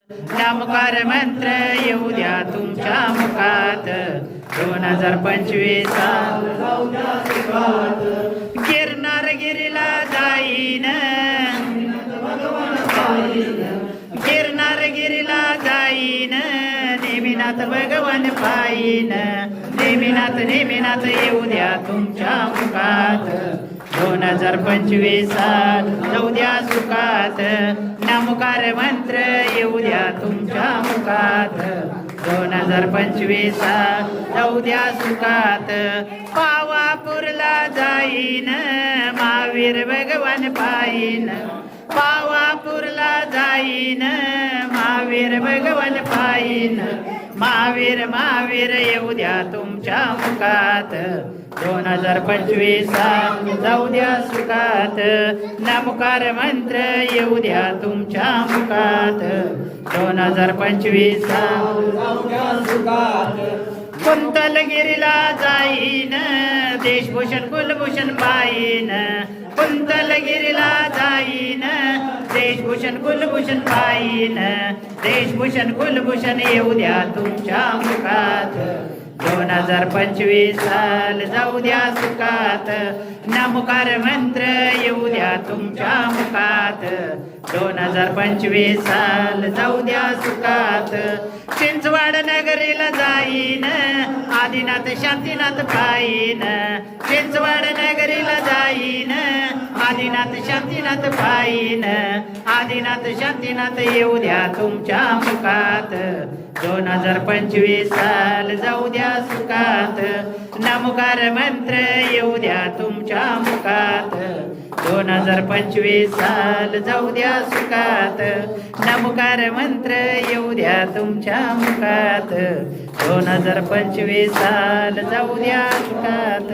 नामकार मंत्र येऊ द्या तुमच्या मुखात 2025 गिरनार गिरीला जाईन गिरनार गिरीला जाईन नेमिनाथ भगवान पायीन नेमिनाथ येऊ द्या तुमच्या मुखात 2025 जाऊ द्या सुखात नामकार मंत्र येऊ द्या तुमच्या मुखात 2025 जाऊ द्या सुखात पावापूरला जाईन महावीर भगवान पायीन पावापूरला जाईन महावीर भगवान पायीन महावीर येऊ द्या तुमच्या मुखात 2025 जाऊ द्या सुखात नामकार मंत्र येऊ द्या तुमच्या मुखात 2025 जाऊ द्या सुखात कुंतलगिरीला जाईन देशभूषण कुलभूषण पायीन कुंतलगिरीला जाईन देशभूषण कुलभूषण पायीन देशभूषण कुलभूषण येऊ द्या तुमच्या मुखात 2025 जाऊ द्या सुखात नामकार मंत्र येऊ द्या तुमच्या मुखात 2025 जाऊ द्या सुखात चिंचवाड नगरीला जाईन आदिनाथ शांतीनाथ पायीन चिंचवाड नगरीला जाईन आदिनाथ शांतीनाथ पायीन आदिनाथ शांतीनाथ येऊ द्या तुमच्या मुखात 2025 जाऊ द्या सुखात नामकार मंत्र येऊ द्या तुमच्या मुखात 2025 जाऊ द्या सुखात नामकार मंत्र येऊ द्या तुमच्या मुखात 2025 जाऊ द्या सुखात